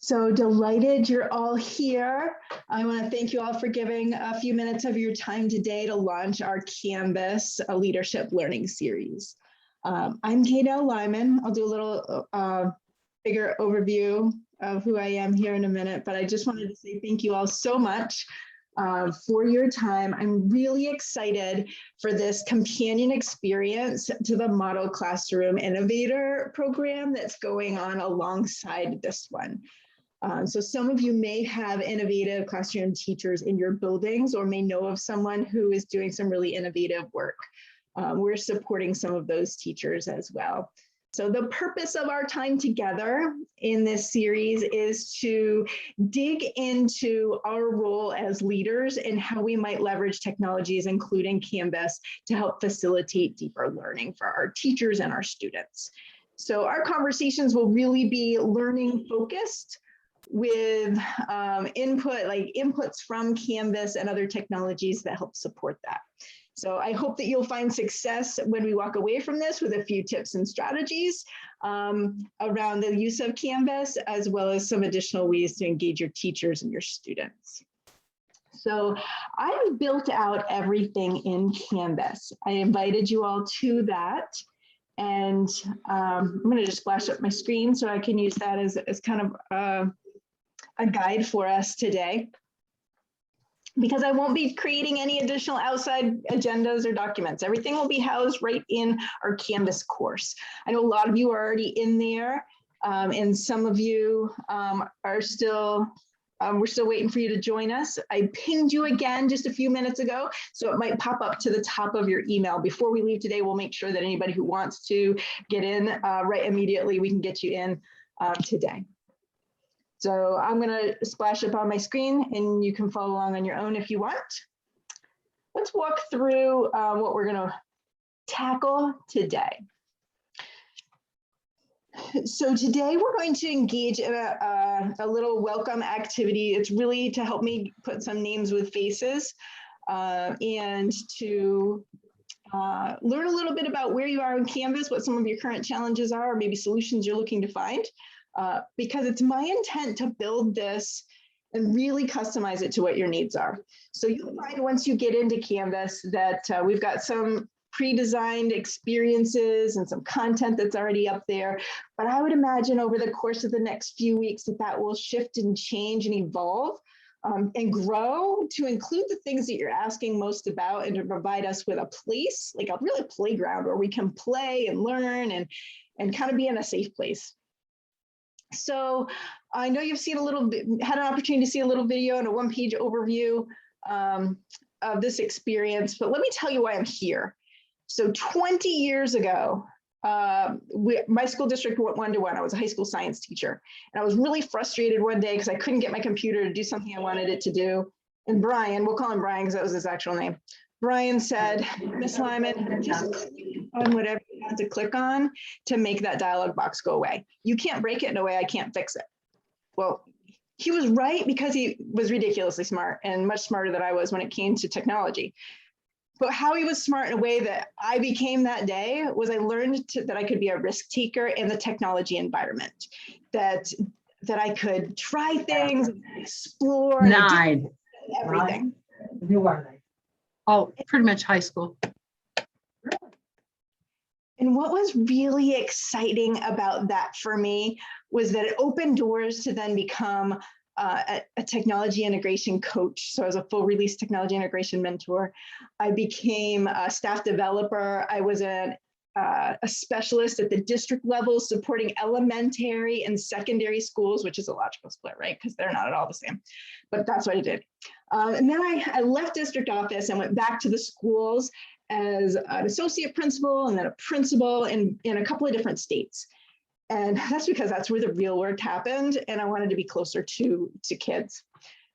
So delighted you're all here. I want to thank you all for giving a few minutes of your time today to launch our Canvas Leadership Learning Series. I'm Kate Lyman. I'll do a little bigger overview of who I am here in a minute, but I just wanted to say thank you all so much for your time. I'm really excited for this companion experience to the Model Classroom Innovator program that's going on alongside this one. So some of you may have innovative classroom teachers in your buildings or may know of someone who is doing some really innovative work. We're supporting some of those teachers as well. So the purpose of our time together in this series is to dig into our role as leaders and how we might leverage technologies, including Canvas, to help facilitate deeper learning for our teachers and our students. So our conversations will really be learning focused, with inputs from Canvas and other technologies that help support that. So I hope that you'll find success when we walk away from this with a few tips and strategies around the use of Canvas, as well as some additional ways to engage your teachers and your students. So I've built out everything in Canvas. I invited you all to that. And I'm going to just flash up my screen so I can use that as kind of a guide for us today, because I won't be creating any additional outside agendas or documents. Everything will be housed right in our Canvas course. I know a lot of you are already in there, and some of you are still, we're still waiting for you to join us. I pinged you again just a few minutes ago, so it might pop up to the top of your email. Before we leave today, we'll make sure that anybody who wants to get in right immediately, we can get you in today. So I'm going to splash up on my screen and you can follow along on your own if you want. Let's walk through what we're going to tackle today. So today we're going to engage in a little welcome activity. It's really to help me put some names with faces and to learn a little bit about where you are in Canvas, what some of your current challenges are, or maybe solutions you're looking to find. Because it's my intent to build this and really customize it to what your needs are. So you'll find once you get into Canvas that we've got some pre-designed experiences and some content that's already up there. But I would imagine over the course of the next few weeks that will shift and change and evolve and grow to include the things that you're asking most about and to provide us with a place, like a really playground where we can play and learn and kind of be in a safe place. So I know you've seen a little bit, had an opportunity to see a little video and a one-page overview of this experience, but let me tell you why I'm here. So 20 years ago, my school district went one-to-one. I was a high school science teacher, and I was really frustrated one day because I couldn't get my computer to do something I wanted it to do. And Brian, we'll call him Brian because that was his actual name. Brian said, Miss Lyman, just click on whatever you have to click on to make that dialog box go away. You can't break it in a way I can't fix it. Well, he was right because he was ridiculously smart and much smarter than I was when it came to technology. But how he was smart in a way that I became that day was I learned that I could be a risk taker in the technology environment, that I could try things, explore, Nine. Everything. You are right. Oh, pretty much high school. And what was really exciting about that for me was that it opened doors to then become a technology integration coach. So I was a full release technology integration mentor. I became a staff developer. I was a specialist at the district level supporting elementary and secondary schools, which is a logical split, right? Because they're not at all the same, but that's what I did. And then I left district office and went back to the schools as an associate principal and then a principal in a couple of different states. And that's because that's where the real work happened. And I wanted to be closer to kids.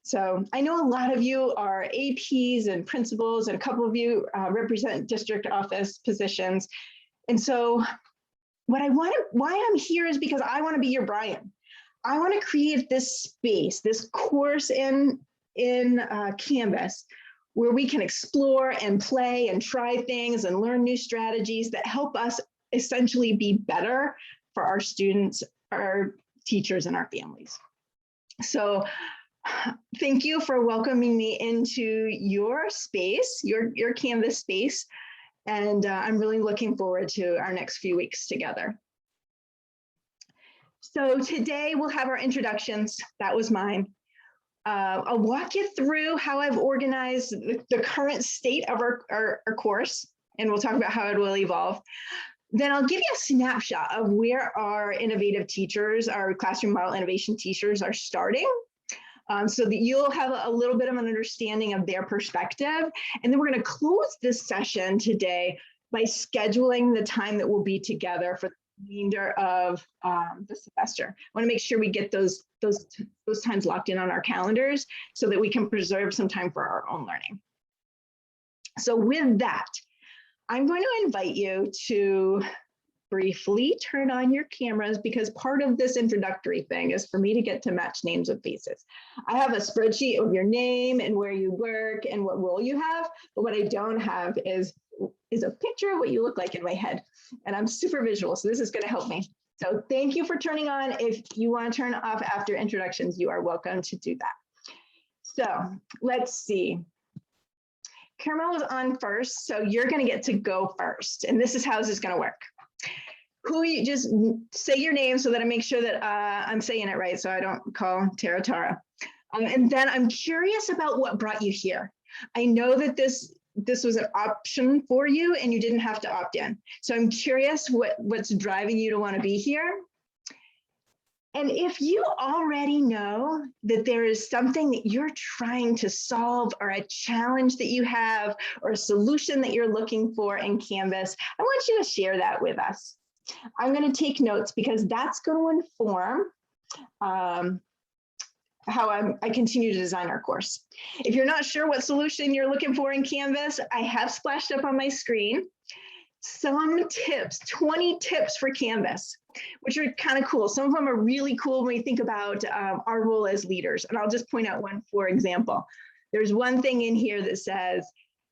So I know a lot of you are APs and principals, and a couple of you represent district office positions. And so why I'm here is because I want to be your Brian. I want to create this space, this course in Canvas, where we can explore and play and try things and learn new strategies that help us essentially be better for our students, our teachers, and our families. So thank you for welcoming me into your space, your Canvas space. And I'm really looking forward to our next few weeks together. So today we'll have our introductions. That was mine. I'll walk you through how I've organized the current state of our course, and we'll talk about how it will evolve. Then I'll give you a snapshot of where our innovative teachers, our classroom model innovation teachers are starting, so that you'll have a little bit of an understanding of their perspective. And then we're going to close this session today by scheduling the time that we'll be together for the remainder of the semester. I want to make sure we get those times locked in on our calendars so that we can preserve some time for our own learning. So with that, I'm going to invite you to briefly turn on your cameras, because part of this introductory thing is for me to get to match names with faces. I have a spreadsheet of your name and where you work and what role you have, but what I don't have is a picture of what you look like in my head. And I'm super visual, so this is going to help me. So thank you for turning on. If you want to turn off after introductions, you are welcome to do that. So let's see. Carmel is on first, so you're going to get to go first. And this is how this is going to work. Who you just say your name so that I make sure that I'm saying it right, so I don't call Tara. And then I'm curious about what brought you here. I know that this was an option for you and you didn't have to opt in. So I'm curious what's driving you to want to be here. And if you already know that there is something that you're trying to solve, or a challenge that you have, or a solution that you're looking for in Canvas, I want you to share that with us. I'm going to take notes because that's going to inform how I continue to design our course. If you're not sure what solution you're looking for in Canvas, I have splashed up on my screen some tips, 20 tips for Canvas, which are kind of cool. Some of them are really cool when we think about our role as leaders. And I'll just point out one, for example. There's one thing in here that says,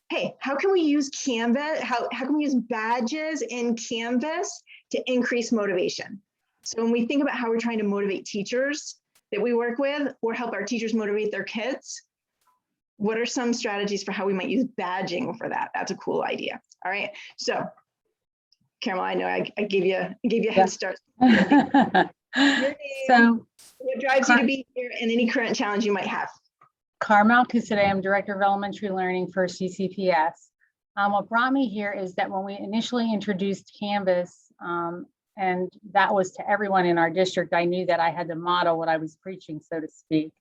hey, how can we use Canvas? How can we use badges in Canvas to increase motivation? So when we think about how we're trying to motivate teachers that we work with, or help our teachers motivate their kids, what are some strategies for how we might use badging for that? That's a cool idea. All right. So, Carol, I know I gave you a head start. Your name, So what drives you to be here, and any current challenge you might have. Carmel Cusiday, I'm Director of Elementary Learning for CCPS. What brought me here is that when we initially introduced Canvas, and that was to everyone in our district, I knew that I had to model what I was preaching, so to speak.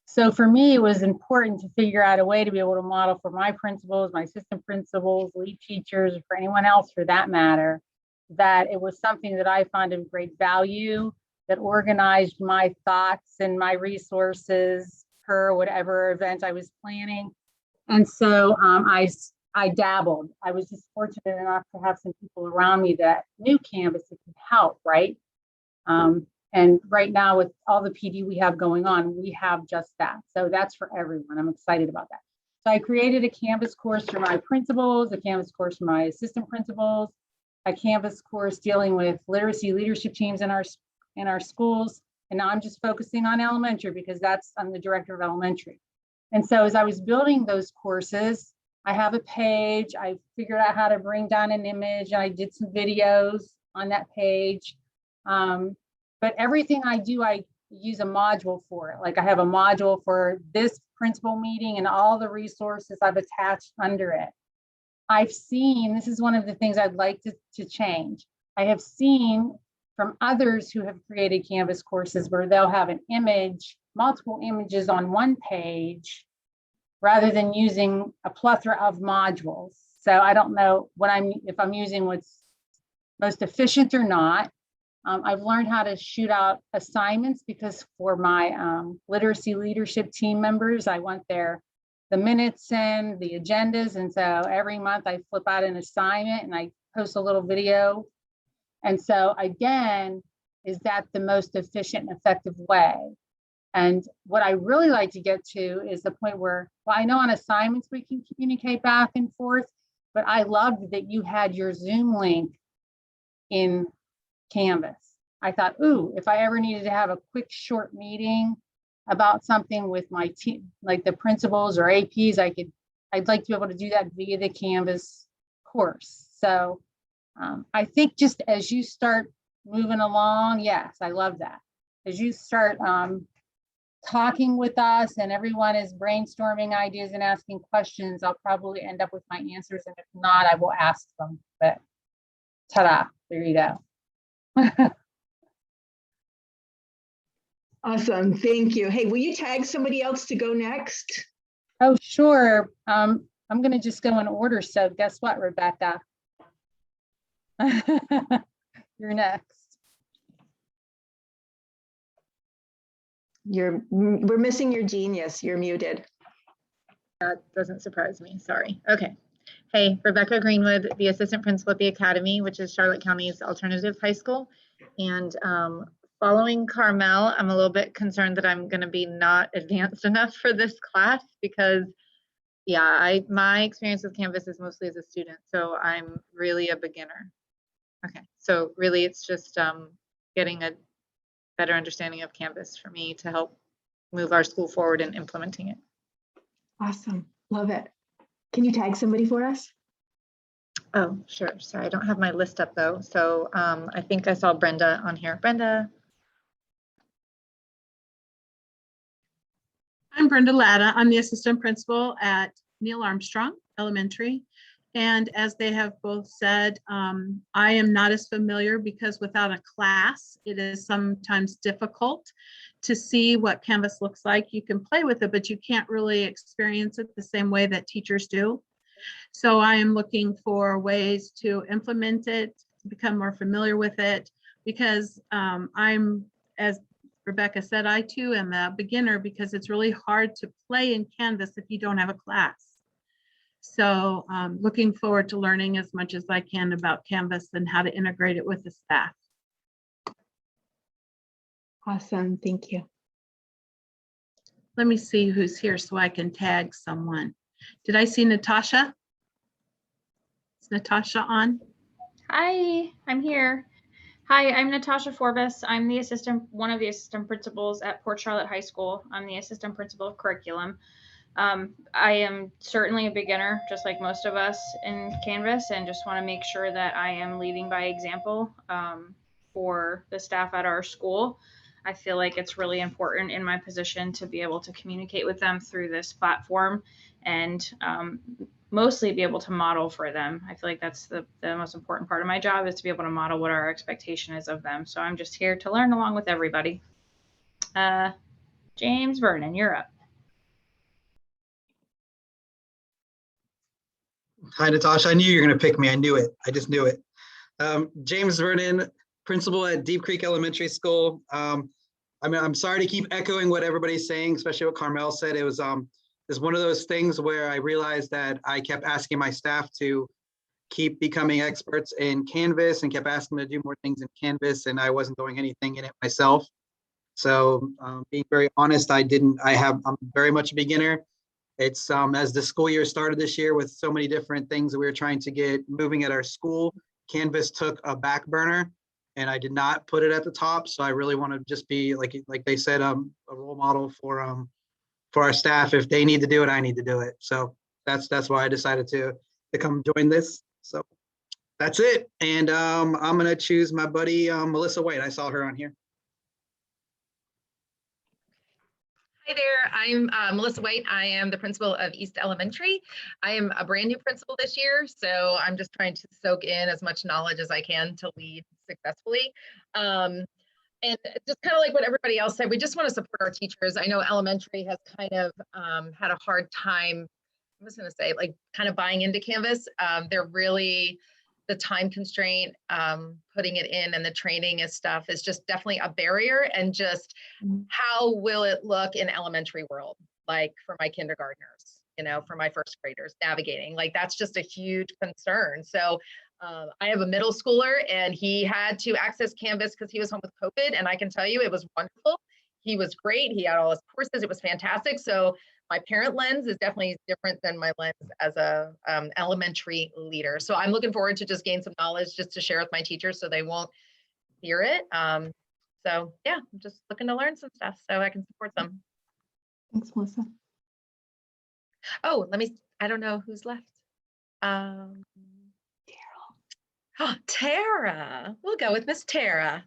So for me, it was important to figure out a way to be able to model for my principals, my assistant principals, lead teachers, or for anyone else for that matter, that it was something that I found of great value, that organized my thoughts and my resources per whatever event I was planning. And so I dabbled. I was just fortunate enough to have some people around me that knew Canvas that could help, right? And right now with all the PD we have going on, we have just that. So that's for everyone. I'm excited about that. So I created a Canvas course for my principals, a Canvas course for my assistant principals, a Canvas course dealing with literacy leadership teams in our schools. And now I'm just focusing on elementary because I'm the director of elementary. And so as I was building those courses, I have a page. I figured out how to bring down an image. I did some videos on that page. But everything I do, I use a module for it. Like I have a module for this principal meeting and all the resources I've attached under it. I've seen, this is one of the things I'd like to change. I have seen from others who have created Canvas courses where they'll have an image, multiple images on one page, rather than using a plethora of modules. So I don't know if I'm using what's most efficient or not. I've learned how to shoot out assignments because for my literacy leadership team members, I want the minutes and the agendas. And so every month I flip out an assignment and I post a little video. And so again, is that the most efficient and effective way? And what I really like to get to is the point where, well, I know on assignments we can communicate back and forth, but I loved that you had your Zoom link in Canvas. I thought, ooh, if I ever needed to have a quick short meeting about something with my team, like the principals or APs, I'd like to be able to do that via the Canvas course. So I think just as you start moving along, yes, I love that. As you start talking with us and everyone is brainstorming ideas and asking questions, I'll probably end up with my answers. And if not, I will ask them. But ta-da, there you go. Awesome, thank you. Hey, will you tag somebody else to go next? Oh, sure. I'm going to just go in order. So guess what, Rebecca? You're next. We're missing your genius. You're muted. That doesn't surprise me. Sorry. Okay. Hey, Rebecca Greenwood, the assistant principal at the Academy, which is Charlotte County's alternative high school. And following Carmel, I'm a little bit concerned that I'm going to be not advanced enough for this class because, yeah, my experience with Canvas is mostly as a student, so I'm really a beginner. Okay, so really it's just getting a better understanding of Canvas for me to help move our school forward in implementing it. Awesome, love it. Can you tag somebody for us? Oh, sure. Sorry, I don't have my list up though. So I think I saw Brenda on here. Brenda. I'm Brenda Latta. I'm the assistant principal at Neil Armstrong Elementary. And as they have both said, I am not as familiar because without a class, it is sometimes difficult to see what Canvas looks like. You can play with it, but you can't really experience it the same way that teachers do. So I am looking for ways to implement it, to become more familiar with it, because as Rebecca said, I too am a beginner because it's really hard to play in Canvas if you don't have a class. So looking forward to learning as much as I can about Canvas and how to integrate it with the staff. Awesome, thank you. Let me see who's here so I can tag someone. Did I see Natasha? Is Natasha on? Hi, I'm here. Hi, I'm Natasha Forbes. I'm one of the assistant principals at Port Charlotte High School. I'm the assistant principal of curriculum. I am certainly a beginner, just like most of us in Canvas, and just want to make sure that I am leading by example for the staff at our school. I feel like it's really important in my position to be able to communicate with them through this platform and mostly be able to model for them. I feel like that's the most important part of my job, is to be able to model what our expectation is of them. So I'm just here to learn along with everybody. James Vernon, you're up. Hi, Natasha. I knew you were going to pick me. I knew it. I just knew it. James Vernon, principal at Deep Creek Elementary School. I'm sorry to keep echoing what everybody's saying, especially what Carmel said. It's one of those things where I realized that I kept asking my staff to keep becoming experts in Canvas and kept asking them to do more things in Canvas, and I wasn't doing anything in it myself. So being very honest, I'm very much a beginner. It's as the school year started this year with so many different things that we were trying to get moving at our school, Canvas took a back burner and I did not put it at the top. So I really want to just be like they said, a role model for our staff. If they need to do it, I need to do it. So that's why I decided to come join this. So that's it. And I'm going to choose my buddy, Melissa White. I saw her on here. Hi there, I'm Melissa White. I am the principal of East Elementary. I am a brand new principal this year, so I'm just trying to soak in as much knowledge as I can to lead successfully. And just kind of like what everybody else said, we just want to support our teachers. I know elementary has kind of had a hard time, I was going to say, like kind of buying into Canvas. They're really, the time constraint, putting it in and the training and stuff is just definitely a barrier. And just how will it look in elementary world? Like for my kindergartners, for my first graders navigating, like that's just a huge concern. So I have a middle schooler and he had to access Canvas because he was home with COVID. And I can tell you it was wonderful. He was great. He had all his courses. It was fantastic. So my parent lens is definitely different than my lens as a elementary leader. So I'm looking forward to just gain some knowledge just to share with my teachers so they won't hear it. So yeah, I'm just looking to learn some stuff so I can support them. Thanks, Melissa. Oh, I don't know who's left. Oh, Tara. We'll go with Miss Tara.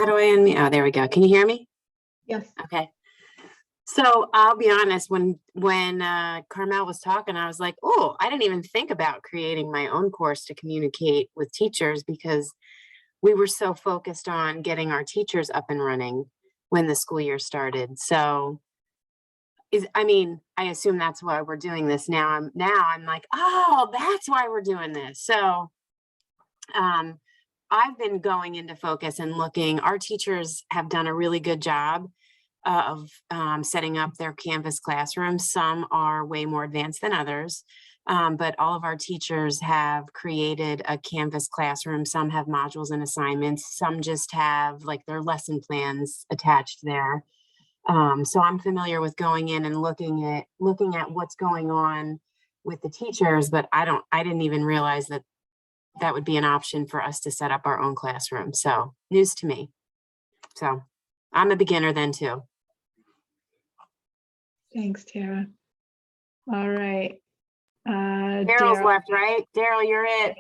How do I unmute? Oh, there we go. Can you hear me? Yes. Okay. So I'll be honest, when Carmel was talking, I was like, oh, I didn't even think about creating my own course to communicate with teachers because we were so focused on getting our teachers up and running when the school year started. So I assume that's why we're doing this now. I'm like, oh, that's why we're doing this. So I've been going into focus and looking. Our teachers have done a really good job of setting up their Canvas classrooms. Some are way more advanced than others, but all of our teachers have created a Canvas classroom. Some have modules and assignments. Some just have like their lesson plans attached there. So I'm familiar with going in and looking at what's going on with the teachers, but I didn't even realize that would be an option for us to set up our own classroom. So news to me. So I'm a beginner then too. Thanks, Tara. All right. Daryl's Daryl. left, right? Daryl, you're it.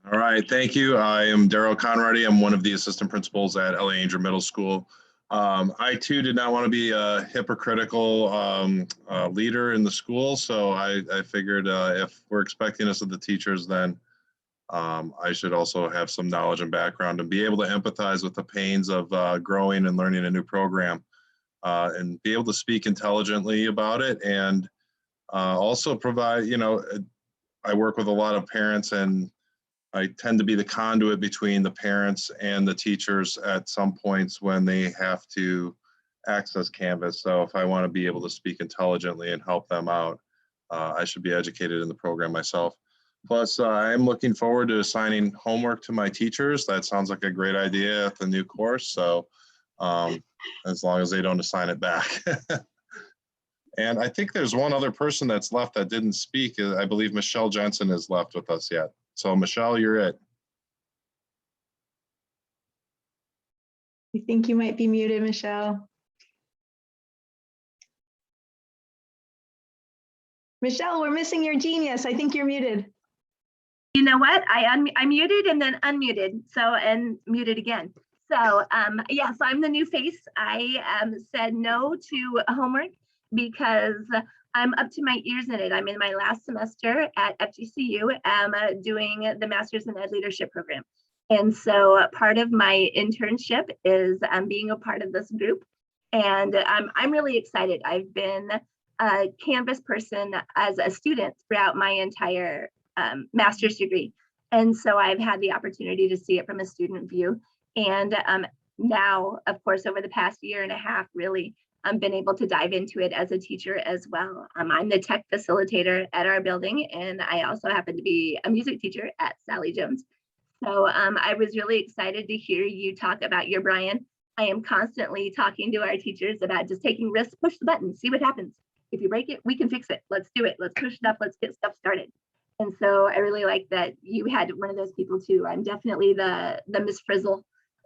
All right, thank you. I am Daryl Conrady. I'm one of the assistant principals at Ellie Ainger Middle School. I too did not want to be a hypocritical leader in the school, so I figured if we're expecting this of the teachers, then I should also have some knowledge and background and be able to empathize with the pains of growing and learning a new program and be able to speak intelligently about it and also provide, I work with a lot of parents and I tend to be the conduit between the parents and the teachers at some points when they have to access Canvas. So if I want to be able to speak intelligently and help them out, I should be educated in the program myself. Plus, I'm looking forward to assigning homework to my teachers. That sounds like a great idea at the new course. So as long as they don't assign it back. And I think there's one other person that's left that didn't speak. I believe Michelle Jensen is left with us yet. So Michelle, you're it. I think you might be muted, Michelle. Michelle, we're missing your genius. I think you're muted. You know what? I muted and then unmuted. And muted again. So yes, I'm the new face. I said no to homework because I'm up to my ears in it. I'm in my last semester at FGCU doing the Masters in Ed Leadership program. And so part of my internship is being a part of this group. And I'm really excited. I've been a Canvas person as a student throughout my entire master's degree. And so I've had the opportunity to see it from a student view. And now, of course, over the past year and a half, really, I've been able to dive into it as a teacher as well. I'm the tech facilitator at our building, and I also happen to be a music teacher at Sally Jones. So I was really excited to hear you talk about your Brian. I am constantly talking to our teachers about just taking risks, push the button, see what happens. If you break it, we can fix it. Let's do it. Let's push it up. Let's get stuff started. And so I really like that you had one of those people too. I'm definitely the Miss Frizzle,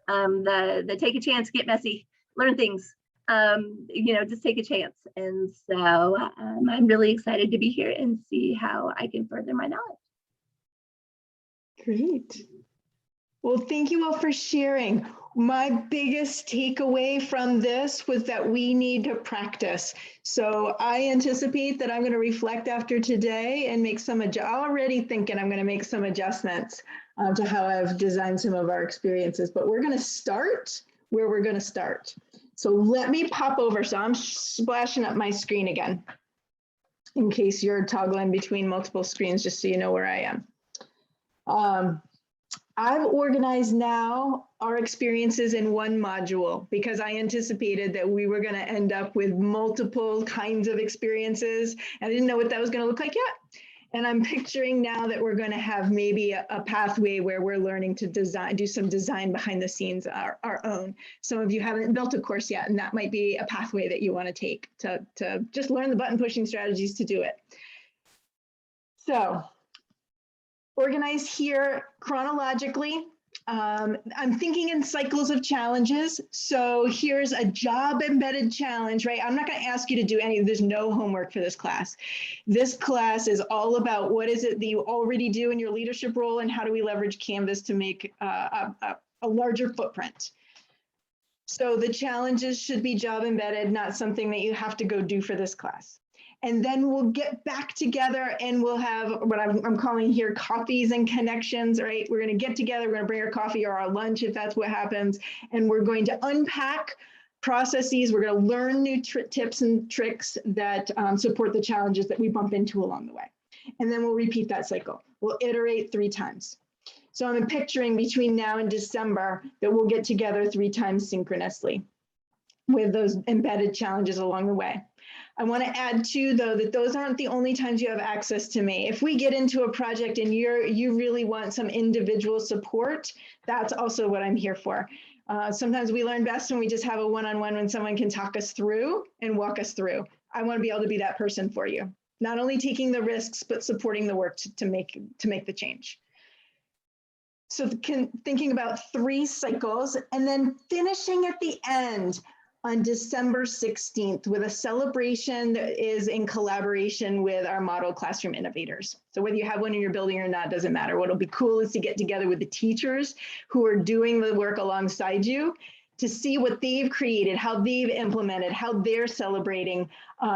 the take a chance, get messy, learn things. Just take a chance. And so I'm really excited to be here and see how I can further my knowledge. Great. Well, thank you all for sharing. My biggest takeaway from this was that we need to practice. So I anticipate that I'm going to reflect after today and make already thinking I'm going to make some adjustments to how I've designed some of our experiences, but we're going to start where we're going to start. So let me pop over. So I'm splashing up my screen again in case you're toggling between multiple screens, just so you know where I am. I've organized now our experiences in one module because I anticipated that we were going to end up with multiple kinds of experiences. And I didn't know what that was going to look like yet. And I'm picturing now that we're going to have maybe a pathway where we're learning to do some design behind the scenes, our own. Some of you haven't built a course yet, and that might be a pathway that you want to take to just learn the button pushing strategies to do it. So organized here chronologically. I'm thinking in cycles of challenges. So here's a job embedded challenge, right? I'm not going to ask you to do any, there's no homework for this class. This class is all about what is it that you already do in your leadership role and how do we leverage Canvas to make a larger footprint. So the challenges should be job embedded, not something that you have to go do for this class. And then we'll get back together and we'll have what I'm calling here coffees and connections, right? We're going to get together, we're going to bring our coffee or our lunch if that's what happens. And we're going to unpack processes. We're going to learn new tips and tricks that support the challenges that we bump into along the way. And then we'll repeat that cycle. We'll iterate 3 times. So I'm picturing between now and December that we'll get together 3 times synchronously with those embedded challenges along the way. I want to add too, though, that those aren't the only times you have access to me. If we get into a project and you really want some individual support, that's also what I'm here for. Sometimes we learn best when we just have a one-on-one when someone can talk us through and walk us through. I want to be able to be that person for you, not only taking the risks, but supporting the work to make the change. So thinking about 3 cycles and then finishing at the end on December 16th with a celebration that is in collaboration with our model classroom innovators. So whether you have one in your building or not, doesn't matter. What'll be cool is to get together with the teachers who are doing the work alongside you to see what they've created, how they've implemented, how they're celebrating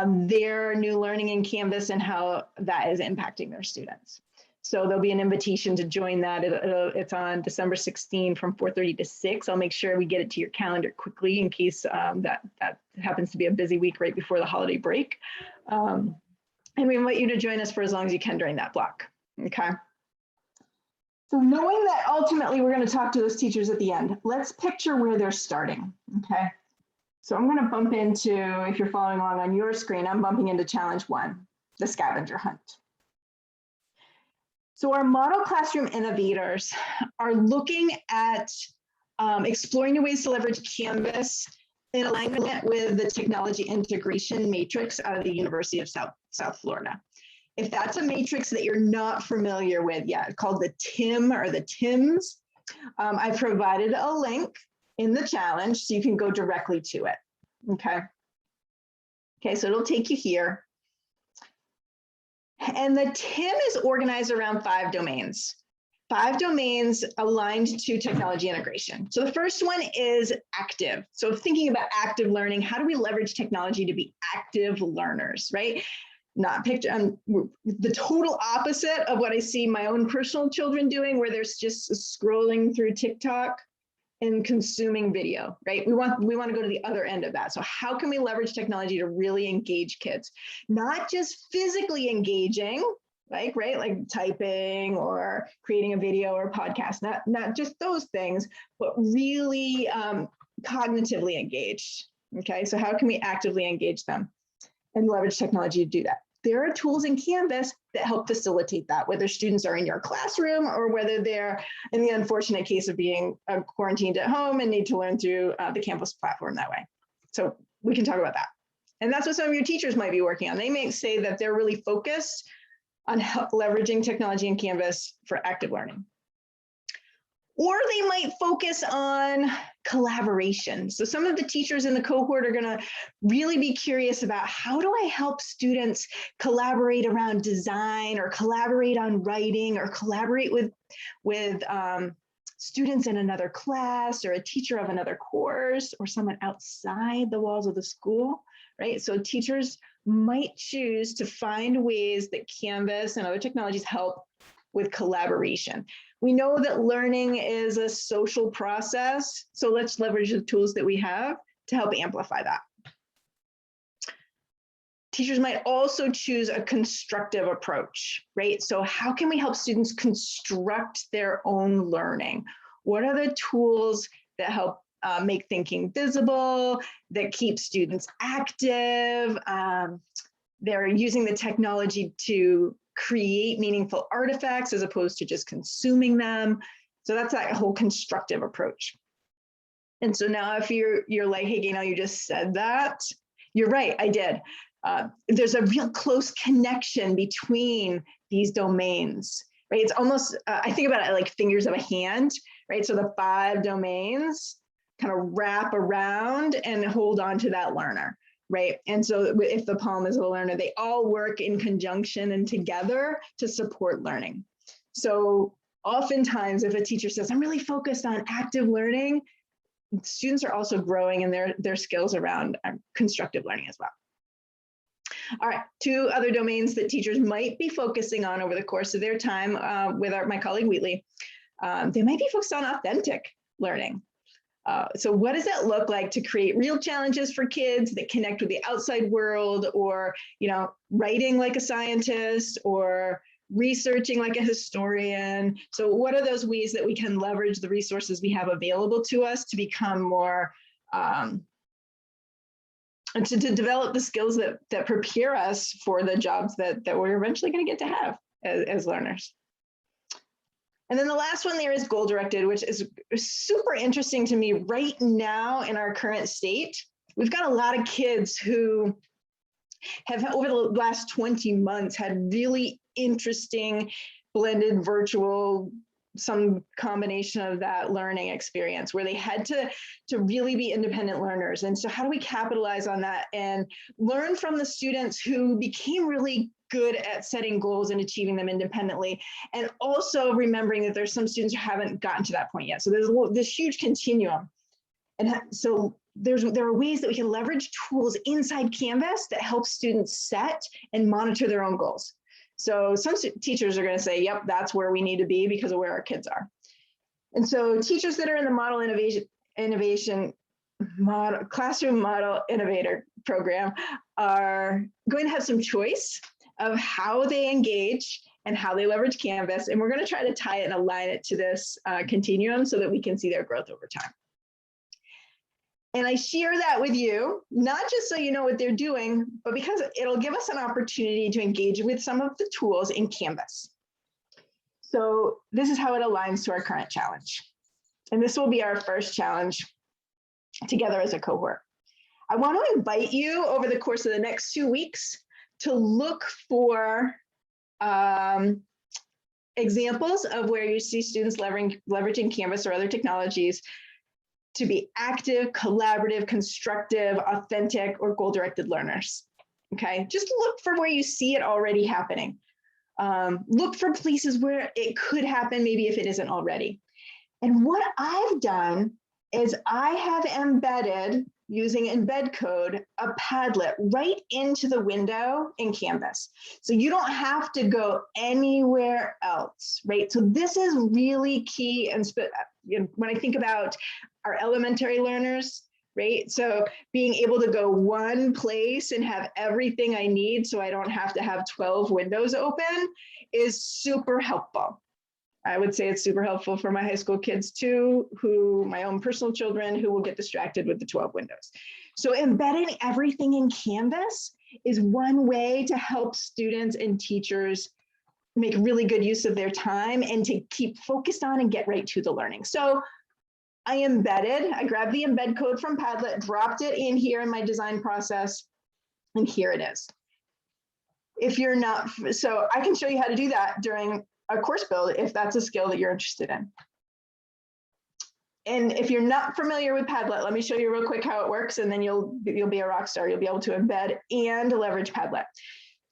their new learning in Canvas and how that is impacting their students. So there'll be an invitation to join that. It's on December 16 from 4:30 to 6. I'll make sure we get it to your calendar quickly in case that happens to be a busy week right before the holiday break. And we invite you to join us for as long as you can during that block, okay? So knowing that ultimately we're going to talk to those teachers at the end, let's picture where they're starting, okay? So I'm going to bump into, if you're following along on your screen, I'm bumping into challenge 1, the scavenger hunt. So our model classroom innovators are looking at exploring new ways to leverage Canvas in alignment with the technology integration matrix out of the University of South Florida. If that's a matrix that you're not familiar with yet, called the TIM or the TIMS, I've provided a link in the challenge so you can go directly to it, okay? Okay, so it'll take you here. And the TIM is organized around 5 domains. 5 domains aligned to technology integration. So the first one is active. So thinking about active learning, how do we leverage technology to be active learners, right? Not picture, the total opposite of what I see my own personal children doing, where they're just scrolling through TikTok and consuming video, right? We want to go to the other end of that. So how can we leverage technology to really engage kids? Not just physically engaging, like typing or creating a video or a podcast, not just those things, but really cognitively engaged, okay? So how can we actively engage them and leverage technology to do that? There are tools in Canvas that help facilitate that, whether students are in your classroom or whether they're in the unfortunate case of being quarantined at home and need to learn through the Canvas platform that way. So we can talk about that. And that's what some of your teachers might be working on. They may say that they're really focused on leveraging technology in Canvas for active learning. Or they might focus on collaboration. So some of the teachers in the cohort are going to really be curious about how do I help students collaborate around design or collaborate on writing or collaborate with students in another class or a teacher of another course or someone outside the walls of the school, right? So teachers might choose to find ways that Canvas and other technologies help with collaboration. We know that learning is a social process, so let's leverage the tools that we have to help amplify that. Teachers might also choose a constructive approach, right? So how can we help students construct their own learning? What are the tools that help make thinking visible, that keep students active? They're using the technology to create meaningful artifacts as opposed to just consuming them. So that's that whole constructive approach. And so now if you're like, hey, Gaynell, you just said that, you're right, I did. There's a real close connection between these domains, right? It's almost, I think about it like fingers of a hand, right? So the 5 domains kind of wrap around and hold on to that learner, right? And so if the palm is a learner, they all work in conjunction and together to support learning. So oftentimes if a teacher says, I'm really focused on active learning, students are also growing in their skills around constructive learning as well. All right, 2 other domains that teachers might be focusing on over the course of their time with my colleague Wheatley. They might be focused on authentic learning. So what does that look like to create real challenges for kids that connect with the outside world, or, you know, writing like a scientist or researching like a historian? So what are those ways that we can leverage the resources we have available to us to become more, and to develop the skills that prepare us for the jobs that we're eventually going to get to have as learners? And then the last one there is goal directed, which is super interesting to me right now in our current state. We've got a lot of kids who have over the last 20 months had really interesting blended virtual, some combination of that learning experience where they had to really be independent learners. And so how do we capitalize on that and learn from the students who became really good at setting goals and achieving them independently, and also remembering that there's some students who haven't gotten to that point yet. So there's this huge continuum. And so there are ways that we can leverage tools inside Canvas that help students set and monitor their own goals. So some teachers are going to say, yep, that's where we need to be because of where our kids are. And so teachers that are in the classroom model innovator program are going to have some choice of how they engage and how they leverage Canvas. And we're going to try to tie it and align it to this continuum so that we can see their growth over time. And I share that with you, not just so you know what they're doing, but because it'll give us an opportunity to engage with some of the tools in Canvas. So this is how it aligns to our current challenge. And this will be our first challenge together as a cohort. I want to invite you over the course of the next 2 weeks to look for examples of where you see students leveraging Canvas or other technologies to be active, collaborative, constructive, authentic, or goal-directed learners. Okay, just look for where you see it already happening. Look for places where it could happen, maybe if it isn't already. And what I've done is I have embedded, using embed code, a Padlet right into the window in Canvas. So you don't have to go anywhere else, right? So this is really key. And when I think about our elementary learners, right? So being able to go one place and have everything I need so I don't have to have 12 windows open is super helpful. I would say it's super helpful for my high school kids too, my own personal children who will get distracted with the 12 windows. So embedding everything in Canvas is one way to help students and teachers make really good use of their time and to keep focused on and get right to the learning. So I grabbed the embed code from Padlet, dropped it in here in my design process, and here it is. If you're not, so I can show you how to do that during a course build if that's a skill that you're interested in. And if you're not familiar with Padlet, let me show you real quick how it works, and then you'll be a rock star. You'll be able to embed and leverage Padlet.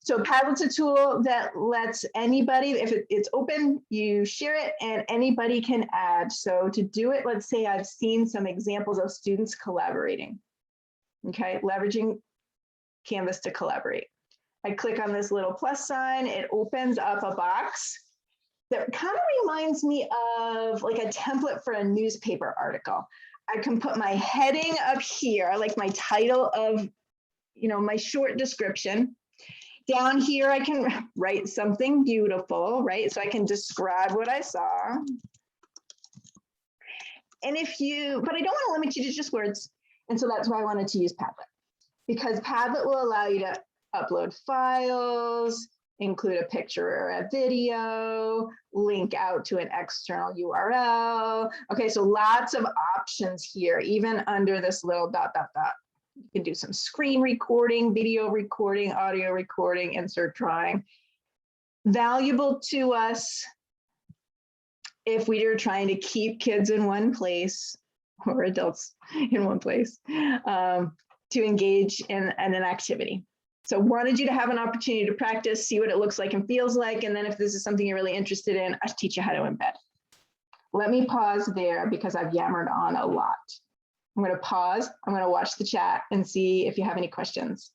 So Padlet's a tool that lets anybody, if it's open, you share it and anybody can add. So to do it, let's say I've seen some examples of students collaborating, okay, leveraging Canvas to collaborate. I click on this little plus sign, it opens up a box that kind of reminds me of like a template for a newspaper article. I can put my heading up here, like my title of, my short description. Down here, I can write something beautiful, right? So I can describe what I saw. And but I don't want to limit you to just words. And so that's why I wanted to use Padlet, because Padlet will allow you to upload files, include a picture or a video, link out to an external URL. Okay, so lots of options here, even under this little ... You can do some screen recording, video recording, audio recording, insert drawing. Valuable to us if we are trying to keep kids in one place or adults in one place to engage in an activity. So wanted you to have an opportunity to practice, see what it looks like and feels like. And then if this is something you're really interested in, I'll teach you how to embed. Let me pause there because I've yammered on a lot. I'm going to pause. I'm going to watch the chat and see if you have any questions.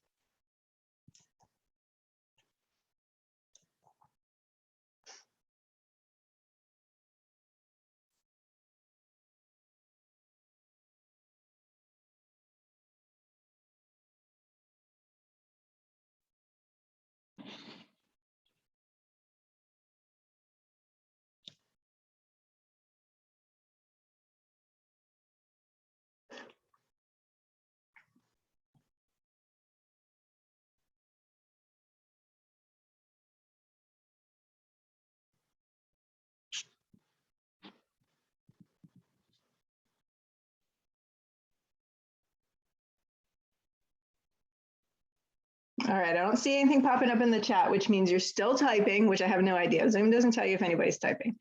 All right, I don't see anything popping up in the chat, which means you're still typing, which I have no idea. Zoom doesn't tell you if anybody's typing.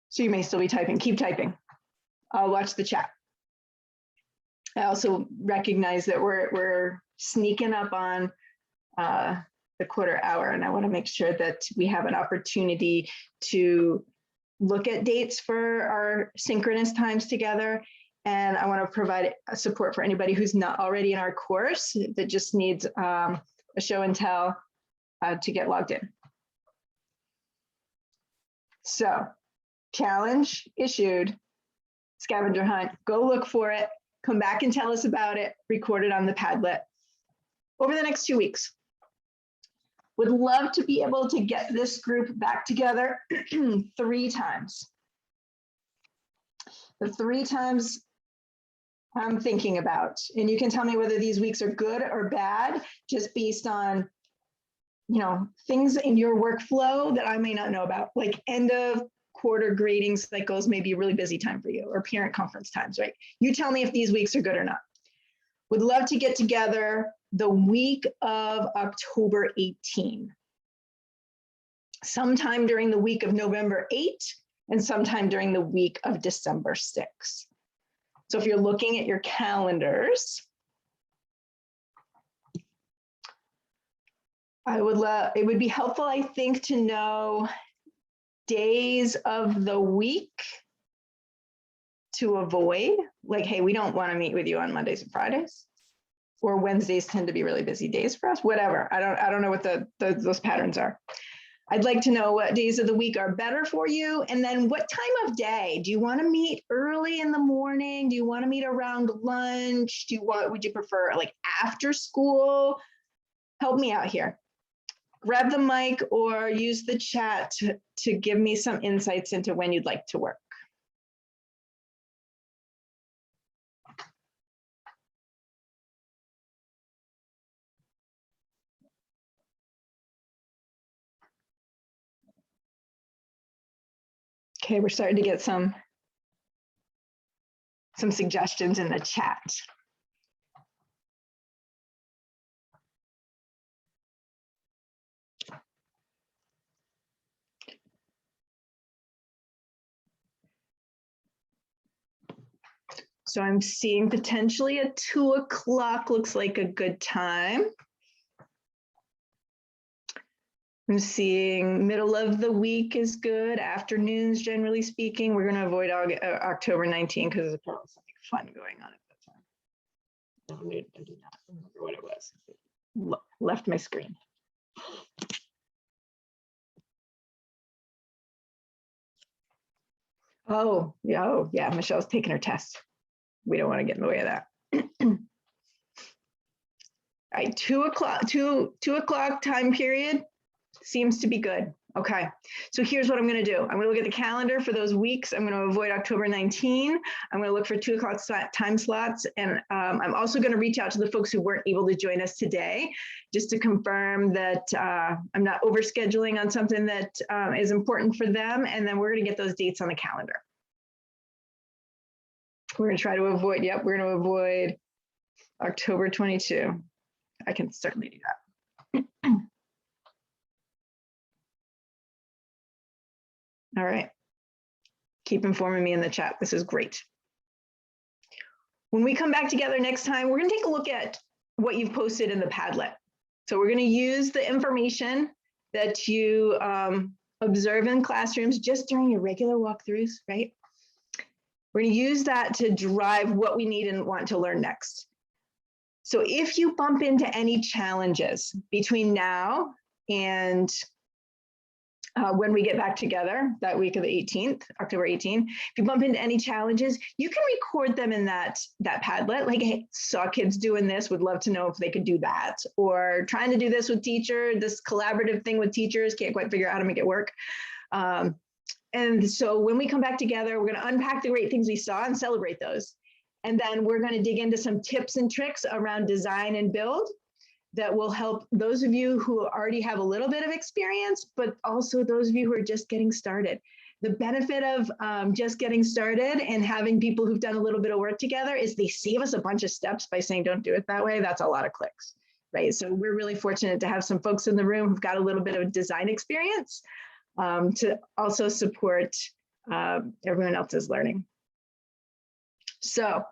So you may still be typing, keep typing. I'll watch the chat. I also recognize that we're sneaking up on the quarter hour, and I want to make sure that we have an opportunity to look at dates for our synchronous times together. And I want to provide support for anybody who's not already in our course that just needs a show and tell to get logged in. So, challenge issued, scavenger hunt, go look for it, come back and tell us about it, record it on the Padlet over the next 2 weeks. Would love to be able to get this group back together 3 times. The 3 times I'm thinking about, and you can tell me whether these weeks are good or bad, just based on, you know, things in your workflow that I may not know about, like end of quarter grading cycles may be a really busy time for you, or parent conference times, right? You tell me if these weeks are good or not. Would love to get together the week of October 18. Sometime during the week of November 8 and sometime during the week of December 6. So if you're looking at your calendars, it would be helpful, I think, to know days of the week to avoid. Like, hey, we don't want to meet with you on Mondays and Fridays, or Wednesdays tend to be really busy days for us. Whatever. I don't know what those patterns are. I'd like to know what days of the week are better for you. And then what time of day? Do you want to meet early in the morning? Do you want to meet around lunch? Would you prefer like after school? Help me out here. Grab the mic or use the chat to give me some insights into when you'd like to work. Okay, we're starting to get some suggestions in the chat. So I'm seeing potentially a 2 o'clock looks like a good time. I'm seeing middle of the week is good. Afternoons, generally speaking. We're going to avoid October 19 because there's probably something fun going on at that time. No, I do not remember what it was. Left my screen. Oh, yeah. Michelle's taking her test. We don't want to get in the way of that. All right, 2 o'clock time period seems to be good. Okay, so here's what I'm going to do. I'm going to look at the calendar for those weeks. I'm going to avoid October 19. I'm going to look for 2 o'clock time slots. And I'm also going to reach out to the folks who weren't able to join us today, just to confirm that I'm not overscheduling on something that is important for them. And then we're going to get those dates on the calendar. We're going to try to avoid, we're going to avoid October 22. I can certainly do that. All right. Keep informing me in the chat. This is great. When we come back together next time, we're going to take a look at what you've posted in the Padlet. So we're going to use the information that you observe in classrooms just during your regular walkthroughs, right? We're going to use that to drive what we need and want to learn next. So if you bump into any challenges between now and when we get back together that week of the 18th, October 18th, if you bump into any challenges, you can record them in that Padlet. Like, hey, saw kids doing this, would love to know if they could do that. Or trying to do this with teacher, this collaborative thing with teachers, can't quite figure out how to make it work. And so when we come back together, we're going to unpack the great things we saw and celebrate those. And then we're going to dig into some tips and tricks around design and build that will help those of you who already have a little bit of experience, but also those of you who are just getting started. The benefit of just getting started and having people who've done a little bit of work together is they save us a bunch of steps by saying, don't do it that way. That's a lot of clicks, right? So we're really fortunate to have some folks in the room who've got a little bit of design experience to also support everyone else's learning. So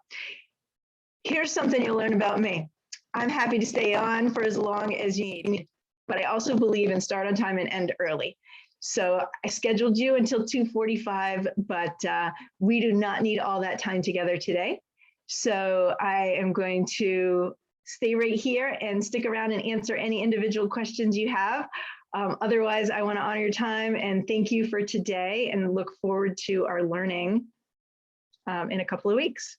here's something you'll learn about me. I'm happy to stay on for as long as you need me, but I also believe in start on time and end early. So I scheduled you until 2:45, but we do not need all that time together today. So I am going to stay right here and stick around and answer any individual questions you have. Otherwise, I want to honor your time and thank you for today and look forward to our learning in a couple of weeks.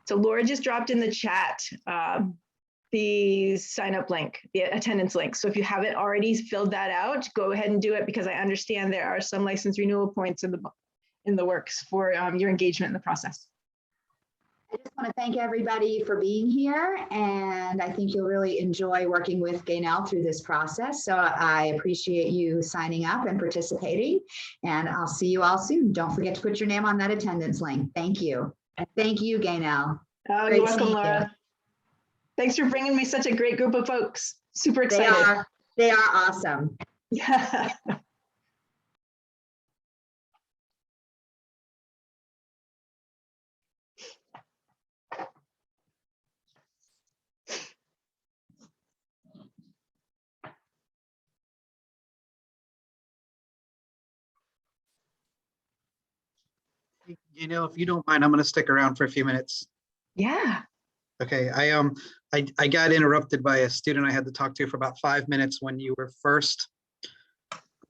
So Laura just dropped in the chat the sign up link, the attendance link. So if you haven't already filled that out, go ahead and do it because I understand there are some license renewal points in the works for your engagement in the process. I just want to thank everybody for being here, and I think you'll really enjoy working with Gaynell through this process. So I appreciate you signing up and participating, and I'll see you all soon. Don't forget to put your name on that attendance link. Thank you. And thank you, Gaynell. Oh, you're welcome, Laura. Thanks for bringing me such a great group of folks. Super excited. They are awesome. Yeah. You know, if you don't mind, I'm going to stick around for a few minutes. Yeah. Okay, I got interrupted by a student I had to talk to for about 5 minutes when you were first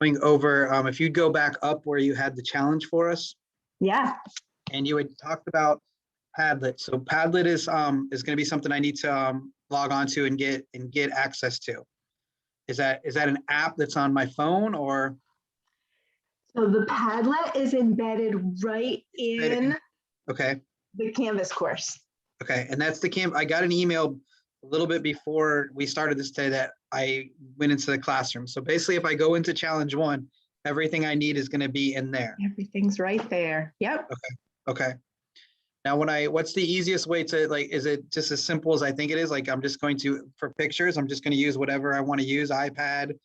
going over, if you'd go back up where you had the challenge for us. Yeah. And you had talked about Padlet. So Padlet is going to be something I need to log on to and get access to. Is that an app that's on my phone or? So the Padlet is embedded right in okay. the Canvas course. Okay, and that's the I got an email a little bit before we started this today that I went into the classroom. So basically, if I go into challenge 1, everything I need is going to be in there. Everything's right there. Yep. Okay. Now, what's the easiest way to, like, is it just as simple as I think it is? Like, I'm just going to, for pictures, I'm just going to use whatever I want to use, iPad,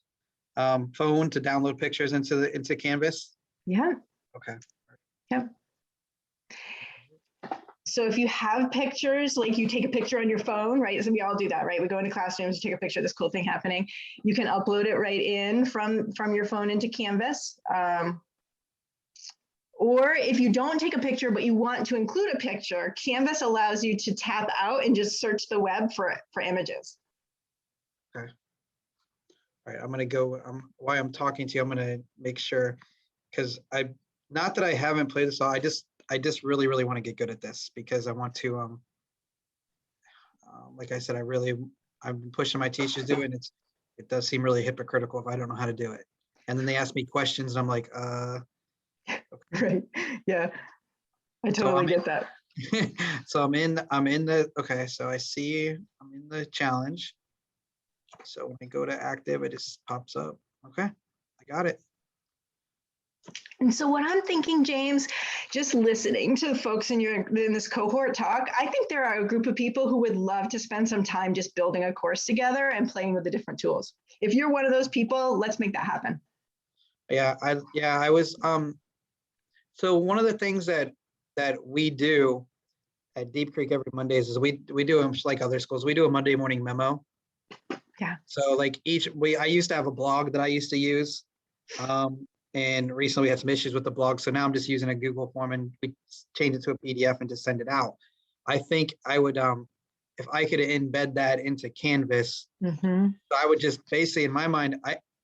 phone to download pictures into Canvas? Yeah. Okay. Yep. So if you have pictures, like you take a picture on your phone, right? So we all do that, right? We go into classrooms, you take a picture of this cool thing happening. You can upload it right in from your phone into Canvas. Or if you don't take a picture, but you want to include a picture, Canvas allows you to tap out and just search the web for images. Okay. All right, I'm gonna go, while I'm talking to you, I'm gonna make sure, because not that I haven't played this all, I just really, really want to get good at this because I want to, like I said, I've been pushing my teachers to do it, and it does seem really hypocritical if I don't know how to do it. And then they ask me questions and I'm like, okay. Right, yeah, I totally get that. So I'm in the, okay, so I see I'm in the challenge. So when I go to active, it just pops up. Okay, I got it. And so what I'm thinking, James, just listening to the folks in this cohort talk, I think there are a group of people who would love to spend some time just building a course together and playing with the different tools. If you're one of those people, let's make that happen. Yeah, I was, so one of the things that we do at Deep Creek every Mondays is we do them just like other schools. We do a Monday morning memo. Yeah. So like I used to have a blog that I used to use. And recently we had some issues with the blog. So now I'm just using a Google form and we change it to a PDF and just send it out. I think I would, if I could embed that into Canvas, Mm-hmm. so I would just basically in my mind,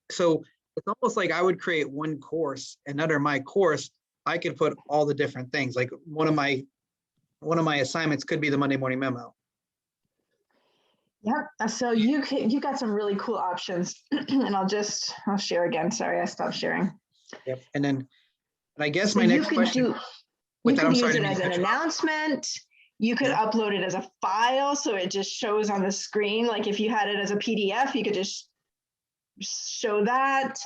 so it's almost like I would create one course and under my course, I could put all the different things. Like one of my assignments could be the Monday morning memo. Yep. So you got some really cool options and I'll share again. Sorry, I stopped sharing. Yep. And I guess So my next question. You could use it as an announcement. You could upload it as a file, so it just shows on the screen. Like if you had it as a PDF, you could just show that.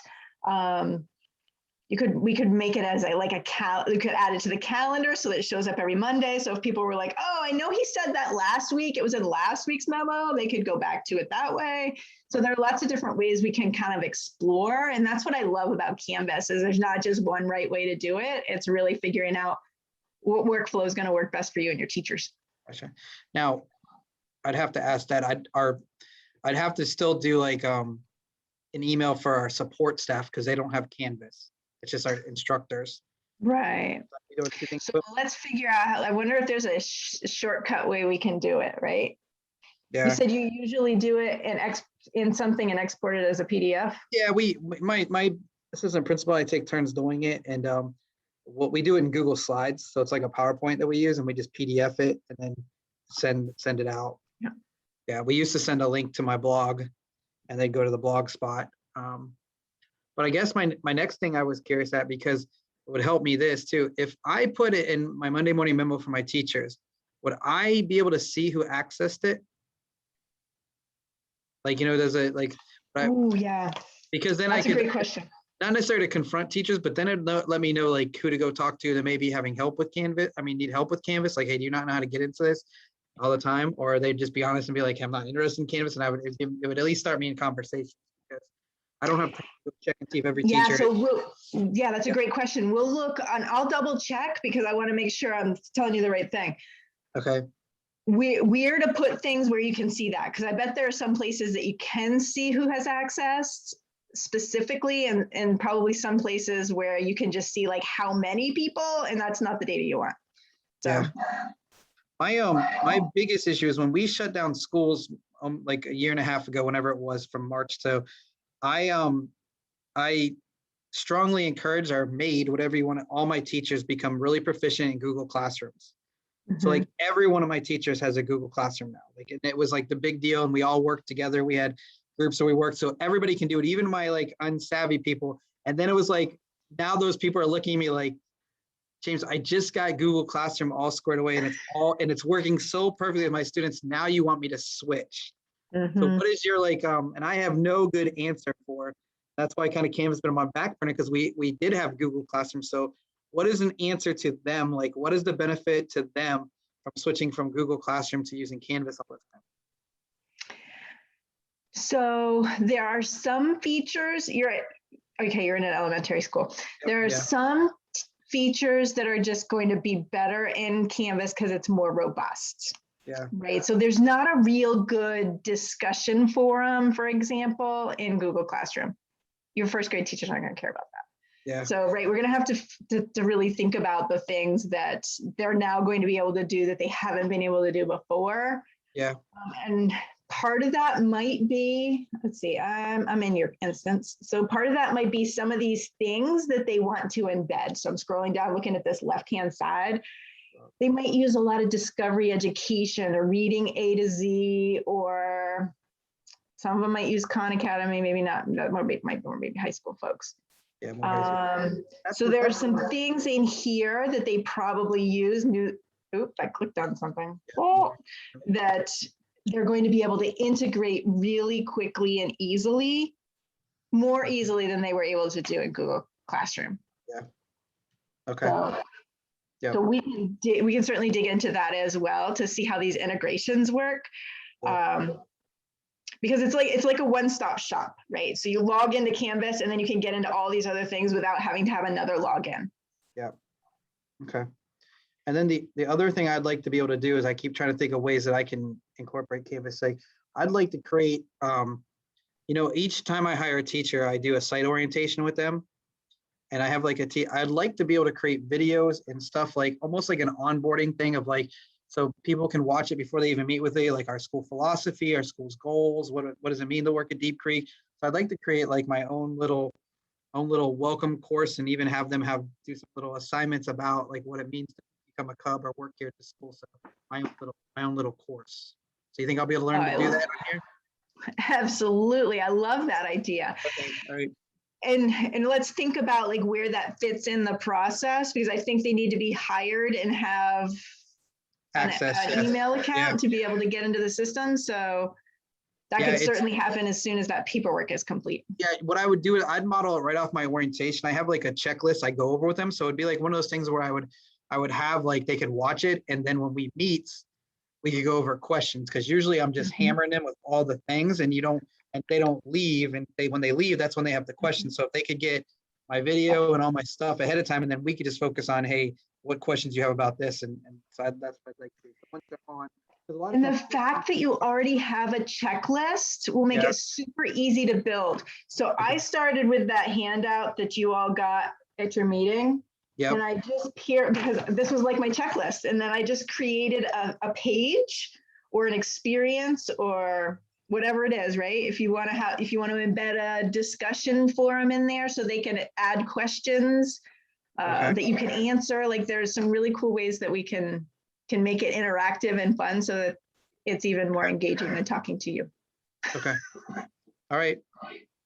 We could make it as we could add it to the calendar so that it shows up every Monday. So if people were like, oh, I know he said that last week, it was in last week's memo, they could go back to it that way. So there are lots of different ways we can kind of explore. And that's what I love about Canvas is there's not just one right way to do it. It's really figuring out what workflow is going to work best for you and your teachers. Gotcha. Now, I'd have to ask that I'd have to still do like an email for our support staff because they don't have Canvas. It's just our instructors. Right. So let's figure out I wonder if there's a shortcut way we can do it, right? Yeah. You said you usually do it in something and export it as a PDF? Yeah, my assistant principal, I take turns doing it. And what we do it in Google Slides. So it's like a PowerPoint that we use and we just PDF it and then send it out. Yeah. Yeah, we used to send a link to my blog and then go to the blog spot. But I guess my next thing I was curious at, because it would help me this too, if I put it in my Monday morning memo for my teachers, would I be able to see who accessed it? Like, does it like, Oh, yeah. Because then That's I could, a great question. not necessarily to confront teachers, but then it'd let me know like who to go talk to that may be having help with Canvas. Need help with Canvas. Like, hey, do you not know how to get into this all the time? Or they'd just be honest and be like, hey, I'm not interested in Canvas. And it would at least start me in conversation. I don't have time to check and see if every teacher. So that's a great question. We'll look on, I'll double check because I want to make sure I'm telling you the right thing. Okay. We're to put things where you can see that because I bet there are some places that you can see who has access specifically and probably some places where you can just see like how many people and that's not the data you want. So. Yeah. My biggest issue is when we shut down schools like a year and a half ago, whenever it was from March to I strongly encourage or made whatever you want, all my teachers become really proficient in Google Classrooms. Mm-hmm. So like every one of my teachers has a Google Classroom now. Like it was like the big deal and we all worked together. We had groups where we worked. So everybody can do it, even my like unsavvy people. And then it was like, now those people are looking at me like, James, I just got Google Classroom all squared away and it's working so perfectly with my students. Now you want me to switch. Mm-hmm. So what is your like, and I have no good answer for, that's why kind of Canvas been on my back burner because we did have Google Classroom. So what is an answer to them? Like, what is the benefit to them from switching from Google Classroom to using Canvas all the time? So there are some features, you're in an elementary school. There are some features that are just going to be better in Canvas because it's more robust. Yeah. Right. So there's not a real good discussion forum, for example, in Google Classroom. Your first grade teachers aren't going to care about that. Yeah. So, right, we're going to have to really think about the things that they're now going to be able to do that they haven't been able to do before. Yeah. And part of that might be, let's see, I'm in your instance. So part of that might be some of these things that they want to embed. So I'm scrolling down, looking at this left-hand side. They might use a lot of discovery education or reading A to Z, or some of them might use Khan Academy, maybe not, maybe high school folks. Yeah, so there are some things in here that they probably use. I clicked on something. That they're going to be able to integrate really quickly and easily, more easily than they were able to do in Google Classroom. Yeah. Okay. So, Yep. so we can certainly dig into that as well to see how these integrations work. Because it's like a one-stop shop, right? So you log into Canvas and then you can get into all these other things without having to have another login. Yeah. Okay. And then the other thing I'd like to be able to do is I keep trying to think of ways that I can incorporate Canvas. Like I'd like to create, each time I hire a teacher, I do a site orientation with them. And I have like I'd like to be able to create videos and stuff like almost like an onboarding thing of like, so people can watch it before they even meet with it, like our school philosophy, our school's goals, what does it mean to work at Deep Creek? So I'd like to create like my own little welcome course and even have them do some little assignments about like what it means to become a Cub or work here at the school. So my own little course. So you think I'll be able to learn to do that on here? Absolutely. I love that idea. Okay. All right. And let's think about like where that fits in the process, because I think they need to be hired and have Access. an email account Yeah. to be able to get into the system. So that Yeah, could it's- certainly happen as soon as that paperwork is complete. Yeah, what I would do is I'd model it right off my orientation. I have like a checklist I go over with them. So it'd be like one of those things where I would have like they could watch it, and then when we meet, we could go over questions, because usually I'm just hammering them with all the things, and they don't leave, and when they leave, that's when they have the questions. So if they could get my video and all my stuff ahead of time, and then we could just focus on, hey, what questions you have about this, and so that's what I'd like to do. So once they're on, 'cause a lot of And the times- fact that you already have a checklist will make Yeah. it super easy to build. So I started with that handout that you all got at your meeting. Yep. And I just because this was like my checklist. And then I just created a page or an experience or whatever it is, right? If you want to embed a discussion forum in there so they can add questions Okay. that you can answer. Like there's some really cool ways that we can make it interactive and fun so that it's even more engaging than talking to you. Okay. All right.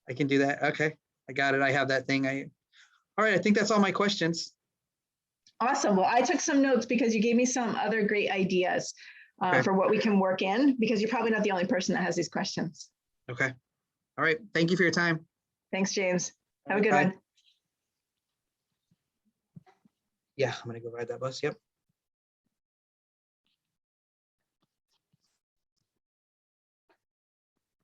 I can do that. Okay. I got it. I have that thing. All right. I think that's all my questions. Awesome. Well, I took some notes because you gave me some other great ideas Okay. for what we can work in, because you're probably not the only person that has these questions. Okay. All right. Thank you for your time. Thanks, James. Have a good Bye. one. Yeah, I'm gonna go ride that bus. Yep.